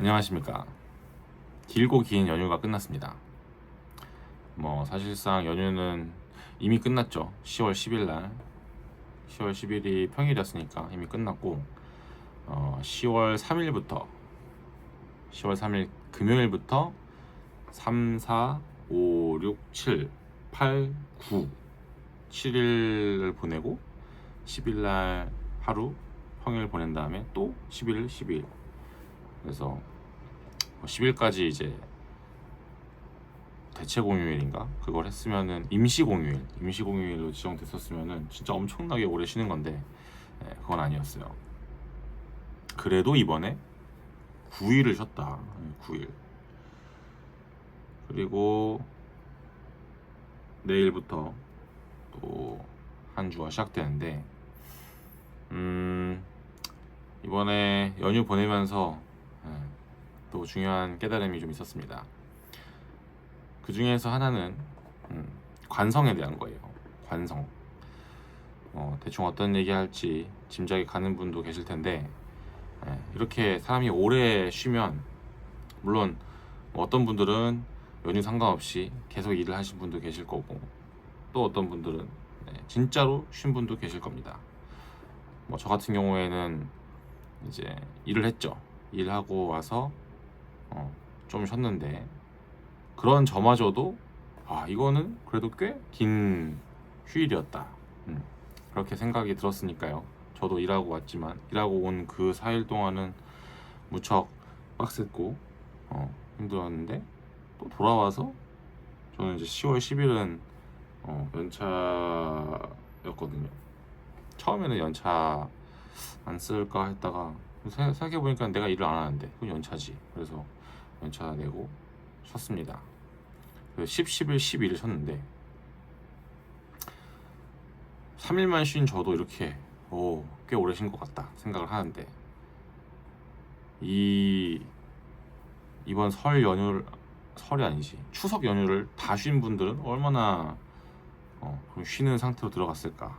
안녕하십니까. 길고 긴 연휴가 끝났습니다. 사실상 연휴는 이미 끝났죠. 10월 10일 날 10월 10일이 평일이었으니까 이미 끝났고 10월 3일부터 10월 3일 금요일부터 3, 4, 5, 6, 7, 8, 9 7일을 보내고 10일 날 하루 평일 보낸 다음에 또 11일 12일 그래서 10일까지 이제 대체 공휴일인가 그걸 했으면은 임시 공휴일로 지정됐었으면은 진짜 엄청나게 오래 쉬는 건데 그건 아니었어요. 그래도 이번에 9일을 쉬었다. 9일. 그리고 내일부터 또 한 주가 시작되는데 이번에 연휴 보내면서 또 중요한 깨달음이 좀 있었습니다. 그 중에서 하나는 관성에 대한 거예요. 관성. 대충 어떤 얘기 할지 짐작이 가는 분도 계실 텐데 이렇게 사람이 오래 쉬면 물론 어떤 분들은 연휴 상관없이 계속 일을 하신 분도 계실 거고 또 어떤 분들은 진짜로 쉰 분도 계실 겁니다. 저 같은 경우에는 이제 일을 했죠. 일하고 와서 좀 쉬었는데 그런 저마저도 이거는 그래도 꽤 긴 휴일이었다. 그렇게 생각이 들었으니까요. 저도 일하고 왔지만 일하고 온 그 4일 동안은 무척 빡셌고 힘들었는데 또 돌아와서 저는 이제 10월 10일은 연차였거든요. 처음에는 연차 안 쓸까 했다가 생각해보니까 내가 일을 안 하는데 그건 연차지. 그래서 연차 내고 쉬었습니다. 10, 11, 12를 쉬었는데 3일만 쉰 저도 이렇게 꽤 오래 쉰 것 같다 생각을 하는데 이번 설이 아니지 추석 연휴를 다 쉰 분들은 얼마나 그럼 쉬는 상태로 들어갔을까.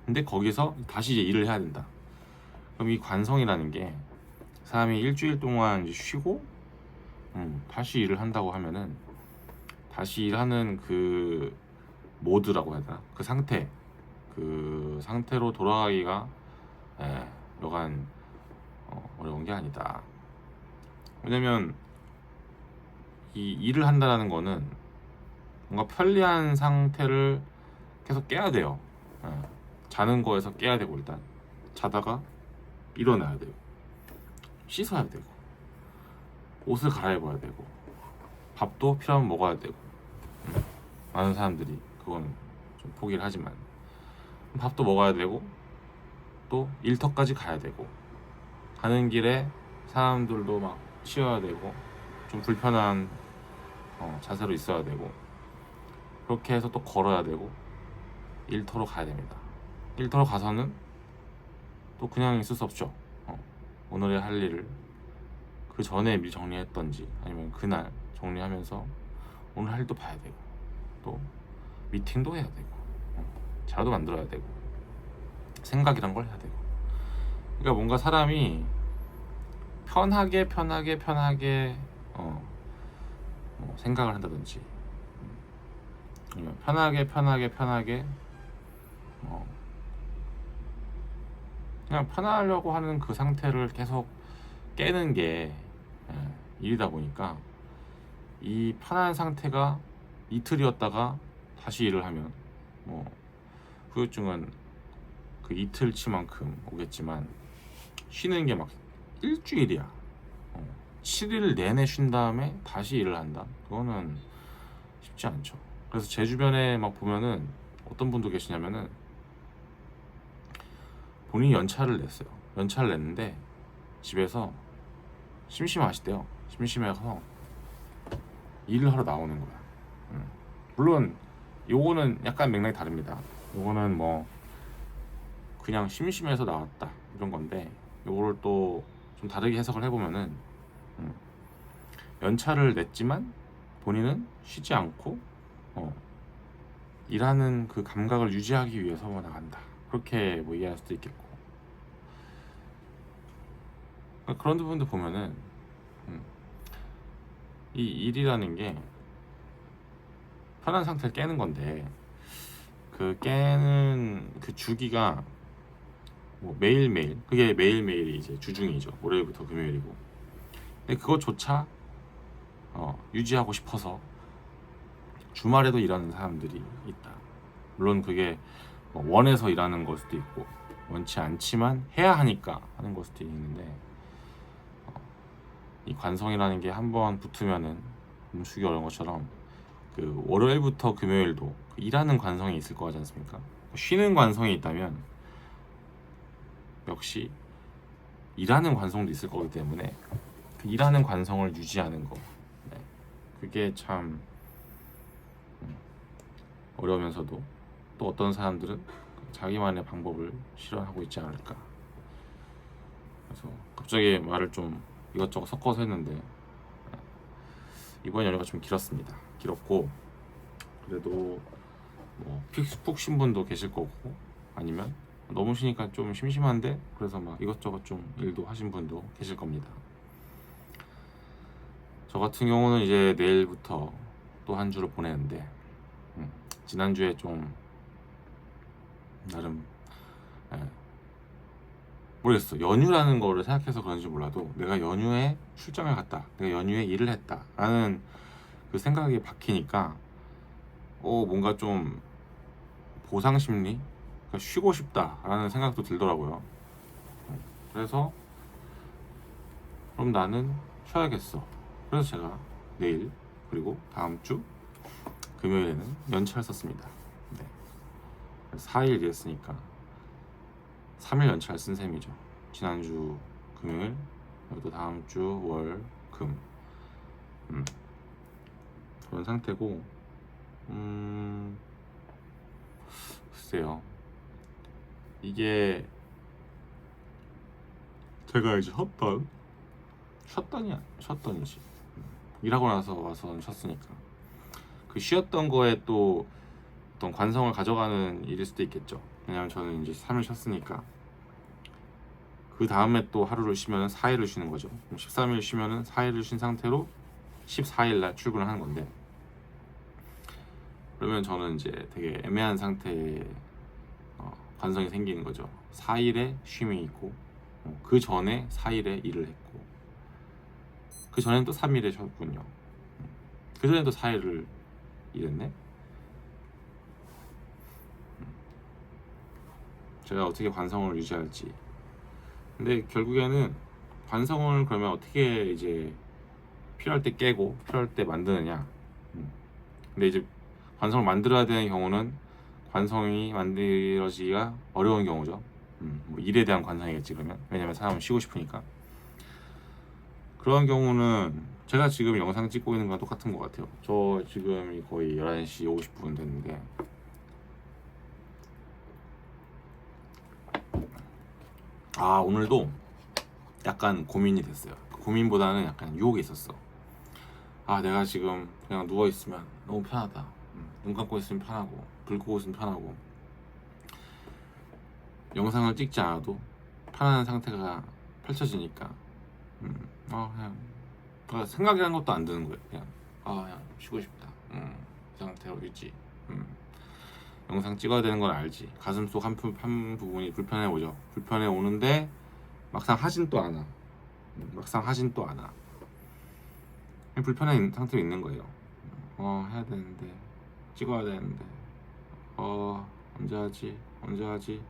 근데 거기서 다시 이제 일을 해야 된다. 그럼 이 관성이라는 게 사람이 일주일 동안 이제 쉬고 다시 일을 한다고 하면은 다시 일하는 그 모드라고 해야 되나? 그 상태로 돌아가기가 여간 어려운 게 아니다. 왜냐면 이 일을 한다는 거는 뭔가 편리한 상태를 계속 깨야 돼요. 자는 거에서 깨야 되고 일단 자다가 일어나야 되고 씻어야 되고 옷을 갈아입어야 되고 밥도 필요하면 먹어야 되고 많은 사람들이 그건 좀 포기를 하지만 밥도 먹어야 되고 또 일터까지 가야 되고 가는 길에 사람들도 막 치워야 되고 좀 불편한 자세로 있어야 되고 그렇게 해서 또 걸어야 되고 일터로 가야 됩니다. 일터로 가서는 또 그냥 있을 수 없죠. 오늘의 할 일을 그 전에 미리 정리했던지 아니면 그날 정리하면서 오늘 할 일도 봐야 되고 또 미팅도 해야 되고 자료도 만들어야 되고 생각이란 걸 해야 되고 그러니까 뭔가 사람이 편하게 생각을 한다든지 아니면 편하게 그냥 편하려고 하는 그 상태를 계속 깨는 게 일이다 보니까 이 편한 상태가 이틀이었다가 다시 일을 하면 후유증은 그 이틀치만큼 오겠지만 쉬는 게 막 일주일이야. 7일 내내 쉰 다음에 다시 일을 한다. 그거는 쉽지 않죠. 그래서 제 주변에 막 보면은 어떤 분도 계시냐면은 본인이 연차를 냈어요. 연차를 냈는데 집에서 심심하시대요. 심심해서 일을 하러 나오는 거야. 물론 요거는 약간 맥락이 다릅니다. 요거는 그냥 심심해서 나왔다 이런 건데 요거를 또 좀 다르게 해석을 해보면은 연차를 냈지만 본인은 쉬지 않고 일하는 그 감각을 유지하기 위해서 나간다. 그렇게 이해할 수도 있겠고 그런 부분도 보면은 이 일이라는 게 편한 상태를 깨는 건데 그 깨는 그 주기가 뭐 매일매일, 그게 매일매일이 이제 주중이죠. 월요일부터 금요일이고. 근데 그것조차 유지하고 싶어서 주말에도 일하는 사람들이 있다. 물론 그게 뭐 원해서 일하는 걸 수도 있고 원치 않지만 해야 하니까 하는 걸 수도 있는데, 이 관성이라는 게 한번 붙으면은 멈추기 어려운 것처럼 그 월요일부터 금요일도 그 일하는 관성이 있을 거지 않습니까? 쉬는 관성이 있다면 역시 일하는 관성도 있을 거기 때문에 그 일하는 관성을 유지하는 거, 네. 그게 참 어려우면서도 또 어떤 사람들은 자기만의 방법을 실현하고 있지 않을까. 그래서 갑자기 말을 좀 이것저것 섞어서 했는데 이번 연휴가 좀 길었습니다. 길었고 그래도 뭐 푹 쉰 분도 계실 거고, 아니면 너무 쉬니까 좀 심심한데 그래서 막 이것저것 좀 일도 하신 분도 계실 겁니다. 저 같은 경우는 이제 내일부터 또 한 주를 보내는데 지난주에 좀 나름 모르겠어, 연휴라는 거를 생각해서 그런지 몰라도 내가 연휴에 출장을 갔다, 내가 연휴에 일을 했다 라는 그 생각이 박히니까 뭔가 좀 보상심리, 그러니까 쉬고 싶다 라는 생각도 들더라고요. 그래서 그럼 나는 쉬어야겠어. 그래서 제가 내일 그리고 다음 주 금요일에는 연차를 썼습니다. 네. 4일 일했으니까 3일 연차를 쓴 셈이죠. 지난주 금요일, 또 다음 주 월, 금, 그런 상태고, 글쎄요, 이게 제가 이제 쉬었던이지. 일하고 나서 와서는 쉬었으니까 그 쉬었던 거에 또 어떤 관성을 가져가는 일일 수도 있겠죠. 왜냐면 저는 이제 3일 쉬었으니까 그 다음에 또 하루를 쉬면 4일을 쉬는 거죠. 13일 쉬면은 4일을 쉰 상태로 14일 날 출근을 하는 건데, 그러면 저는 이제 되게 애매한 상태에 관성이 생기는 거죠. 4일에 쉼이 있고 그 전에 4일에 일을 했고 그 전엔 또 3일에 쉬었군요. 그 전엔 또 4일을 일했네. 제가 어떻게 관성을 유지할지. 근데 결국에는 관성을 그러면 어떻게 이제 필요할 때 깨고 필요할 때 만드느냐. 근데 이제 관성을 만들어야 되는 경우는 관성이 만들어지기가 어려운 경우죠. 뭐 일에 대한 관성이겠지 그러면. 왜냐면 사람은 쉬고 싶으니까. 그런 경우는 제가 지금 영상 찍고 있는 거랑 똑같은 것 같아요. 저 지금 거의 11시 50분 됐는데 오늘도 약간 고민이 됐어요. 고민보다는 약간 유혹이 있었어. 내가 지금 그냥 누워있으면 너무 편하다. 눈 감고 있으면 편하고 불 끄고 있으면 편하고 영상을 찍지 않아도 편안한 상태가 펼쳐지니까 그냥 생각이라는 것도 안 드는 거예요. 그냥 쉬고 싶다. 이 상태로 유지. 영상 찍어야 되는 건 알지. 가슴 속 한 부분이 불편해 오죠. 불편해 오는데 막상 하진 또 않아. 불편한 상태로 있는 거예요. 해야 되는데, 찍어야 되는데, 언제 하지?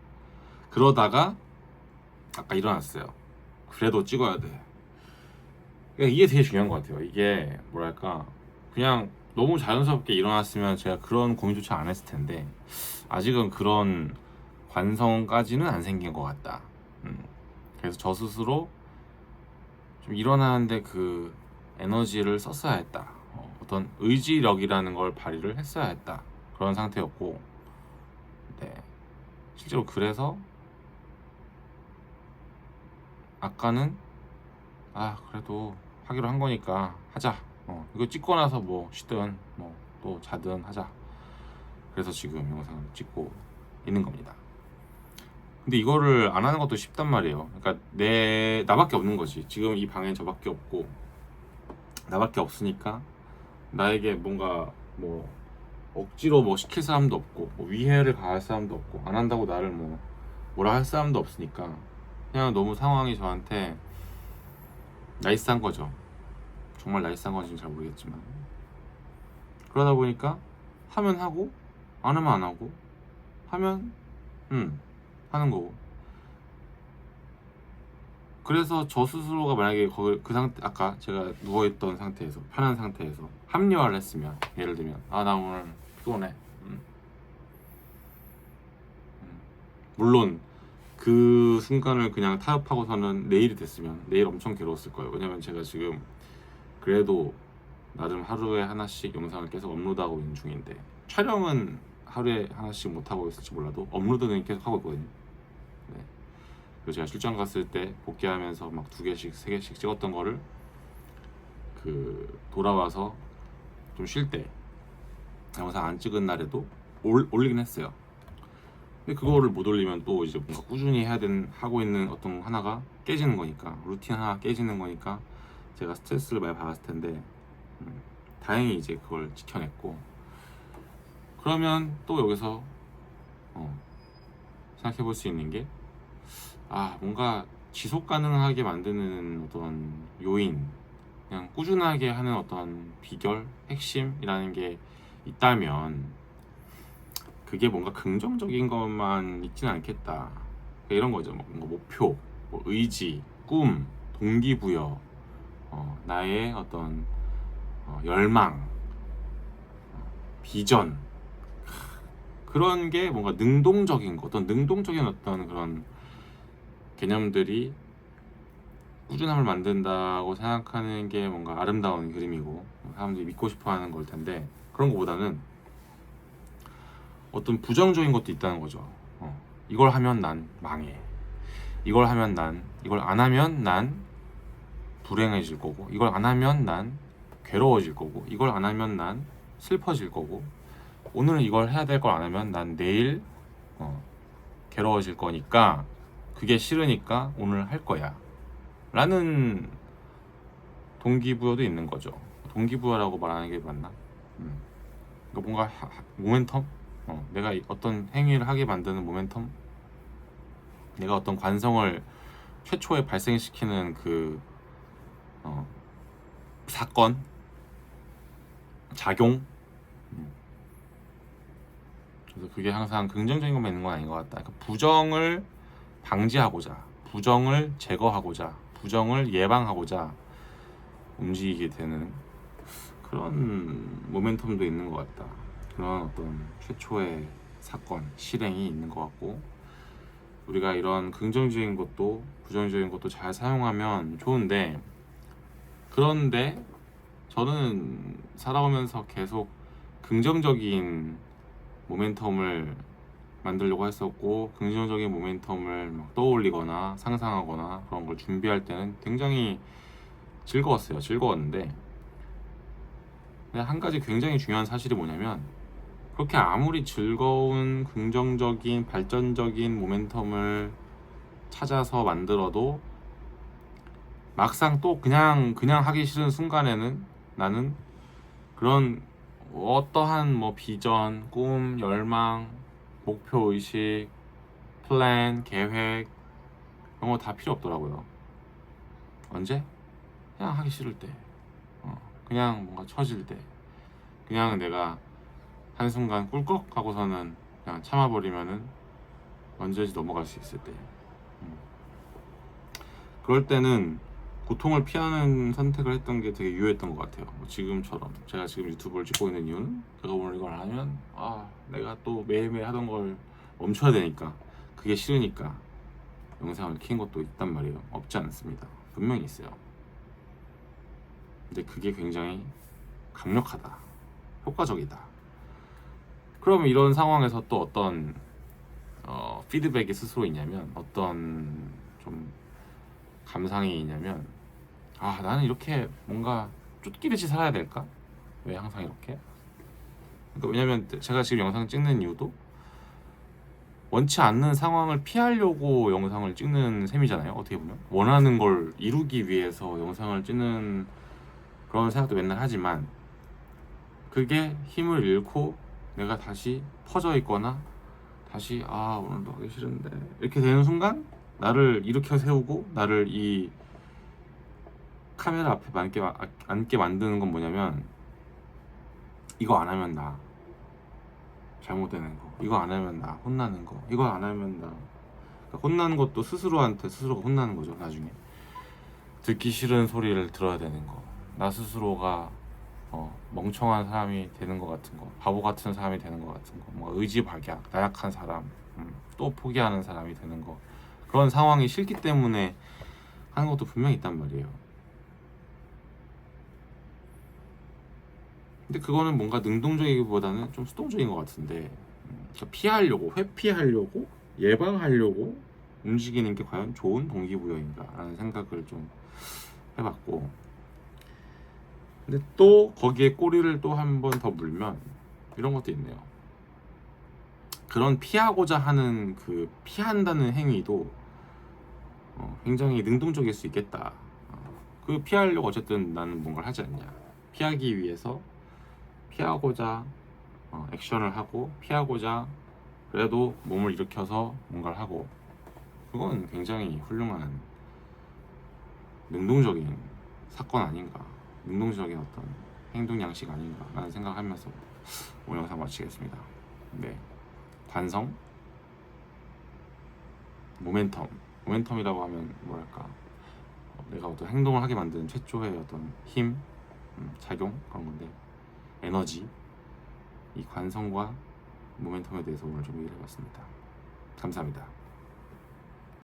그러다가 아까 일어났어요. 그래도 찍어야 돼. 그러니까 이게 되게 중요한 것 같아요. 이게 뭐랄까, 그냥 너무 자연스럽게 일어났으면 제가 그런 고민조차 안 했을 텐데 아직은 그런 관성까지는 안 생긴 것 같다. 그래서 저 스스로 좀 일어나는데 그 에너지를 썼어야 했다. 어떤 의지력이라는 걸 발휘를 했어야 했다. 그런 상태였고, 네, 실제로 그래서 아까는 그래도 하기로 한 거니까 하자. 이거 찍고 나서 뭐 쉬든 뭐 또 자든 하자. 그래서 지금 영상을 찍고 있는 겁니다. 근데 이거를 안 하는 것도 쉽단 말이에요. 그러니까 나밖에 없는 거지. 지금 이 방엔 저밖에 없고 나밖에 없으니까 나에게 뭔가 뭐 억지로 뭐 시킬 사람도 없고 뭐 위해를 가할 사람도 없고 안 한다고 나를 뭐 뭐라 할 사람도 없으니까 그냥 너무 상황이 저한테 나이스한 거죠. 정말 나이스한 건지는 잘 모르겠지만 그러다 보니까 하면 하고 안 하면 안 하고 하면 하는 거고. 그래서 저 스스로가 만약에 그 상태, 아까 제가 누워있던 상태에서 편한 상태에서 합리화를 했으면, 예를 들면 나 오늘 피곤해, 물론 그 순간을 그냥 타협하고서는 내일이 됐으면 내일 엄청 괴로웠을 거예요. 왜냐면 제가 지금 그래도 나름 하루에 하나씩 영상을 계속 업로드하고 있는 중인데, 촬영은 하루에 하나씩 못하고 있을지 몰라도 업로드는 계속 하고 있거든요. 네. 그리고 제가 출장 갔을 때 복귀하면서 막 2개씩 3개씩 찍었던 거를 돌아와서 좀 쉴 때 영상 안 찍은 날에도 올리긴 했어요. 근데 그거를 못 올리면 또 이제 뭔가 꾸준히 하고 있는 어떤 하나가 깨지는 거니까, 루틴 하나 깨지는 거니까 제가 스트레스를 많이 받았을 텐데 다행히 이제 그걸 지켜냈고. 그러면 또 여기서 생각해 볼 수 있는 게, 뭔가 지속 가능하게 만드는 어떤 요인, 그냥 꾸준하게 하는 어떤 비결, 핵심이라는 게 있다면 그게 뭔가 긍정적인 것만 있지는 않겠다. 그러니까 이런 거죠. 뭔가 목표, 뭐 의지, 꿈, 동기부여, 나의 어떤 열망, 비전, 그런 게 뭔가 능동적인 거, 능동적인 어떤 그런 개념들이 꾸준함을 만든다고 생각하는 게 뭔가 아름다운 그림이고 사람들이 믿고 싶어하는 걸 텐데, 그런 것보다는 어떤 부정적인 것도 있다는 거죠. 이걸 하면 난 망해. 이걸 안 하면 난 불행해질 거고, 이걸 안 하면 난 괴로워질 거고, 이걸 안 하면 난 슬퍼질 거고, 오늘은 이걸 해야 될 걸 안 하면 난 내일 괴로워질 거니까, 그게 싫으니까 오늘 할 거야 라는 동기부여도 있는 거죠. 동기부여라고 말하는 게 맞나? 그러니까 뭔가 모멘텀? 내가 어떤 행위를 하게 만드는 모멘텀? 내가 어떤 관성을 최초에 발생시키는 사건? 작용? 그래서 그게 항상 긍정적인 것만 있는 건 아닌 것 같다. 그러니까 부정을 방지하고자, 부정을 제거하고자, 부정을 예방하고자 움직이게 되는 그런 모멘텀도 있는 것 같다. 그런 어떤 최초의 사건, 실행이 있는 것 같고, 우리가 이런 긍정적인 것도 부정적인 것도 잘 사용하면 좋은데, 그런데 저는 살아오면서 계속 긍정적인 모멘텀을 만들려고 했었고, 긍정적인 모멘텀을 막 떠올리거나 상상하거나 그런 걸 준비할 때는 굉장히 즐거웠는데, 근데 한 가지 굉장히 중요한 사실이 뭐냐면, 그렇게 아무리 즐거운 긍정적인 발전적인 모멘텀을 찾아서 만들어도 막상 또 그냥 하기 싫은 순간에는 나는 그런 어떠한 뭐 비전, 꿈, 열망, 목표 의식, 플랜, 계획, 그런 거 다 필요 없더라고요. 언제? 그냥 하기 싫을 때, 그냥 뭔가 처질 때, 그냥 내가 한순간 꿀꺽 하고서는 그냥 참아버리면은 언제든지 넘어갈 수 있을 때, 그럴 때는 고통을 피하는 선택을 했던 게 되게 유효했던 것 같아요. 뭐 지금처럼 제가 지금 유튜브를 찍고 있는 이유는, 제가 오늘 이걸 안 하면 내가 또 매일매일 하던 걸 멈춰야 되니까, 그게 싫으니까 영상을 킨 것도 있단 말이에요. 없지 않습니다. 분명히 있어요. 근데 그게 굉장히 강력하다, 효과적이다. 그러면 이런 상황에서 또 어떤 피드백이 스스로 있냐면, 어떤 좀 감상이 있냐면, 나는 이렇게 뭔가 쫓기듯이 살아야 될까? 왜 항상 이렇게? 그러니까 왜냐면 제가 지금 영상 찍는 이유도 원치 않는 상황을 피하려고 영상을 찍는 셈이잖아요. 어떻게 보면 원하는 걸 이루기 위해서 영상을 찍는 그런 생각도 맨날 하지만 그게 힘을 잃고 내가 다시 퍼져 있거나 다시 오늘도 하기 싫은데 이렇게 되는 순간 나를 일으켜 세우고 나를 이 카메라 앞에 앉게 만드는 건 뭐냐면 이거 안 하면 나 잘못되는 거, 이거 안 하면 나 혼나는 거, 이거 안 하면 나 그러니까 혼나는 것도 스스로한테 스스로가 혼나는 거죠. 나중에 듣기 싫은 소리를 들어야 되는 거, 나 스스로가 멍청한 사람이 되는 것 같은 거, 바보 같은 사람이 되는 것 같은 거, 뭔가 의지박약, 나약한 사람, 또 포기하는 사람이 되는 거, 그런 상황이 싫기 때문에 하는 것도 분명히 있단 말이에요. 근데 그거는 뭔가 능동적이기보다는 좀 수동적인 것 같은데, 그러니까 피하려고, 회피하려고, 예방하려고 움직이는 게 과연 좋은 동기부여인가 라는 생각을 좀 해봤고, 근데 또 거기에 꼬리를 또 한 번 더 물면 이런 것도 있네요. 그런 피하고자 하는 그 피한다는 행위도 굉장히 능동적일 수 있겠다. 그 피하려고 어쨌든 나는 뭔가를 하지 않냐, 피하기 위해서 피하고자 액션을 하고, 피하고자 그래도 몸을 일으켜서 뭔가를 하고, 그건 굉장히 훌륭한 능동적인 사건 아닌가, 능동적인 어떤 행동 양식 아닌가 라는 생각하면서 오늘 영상 마치겠습니다. 네, 관성, 모멘텀이라고 하면 뭐랄까, 내가 어떤 행동을 하게 만드는 최초의 어떤 힘, 작용, 그런 건데, 에너지, 이 관성과 모멘텀에 대해서 오늘 좀 얘기를 해봤습니다. 감사합니다.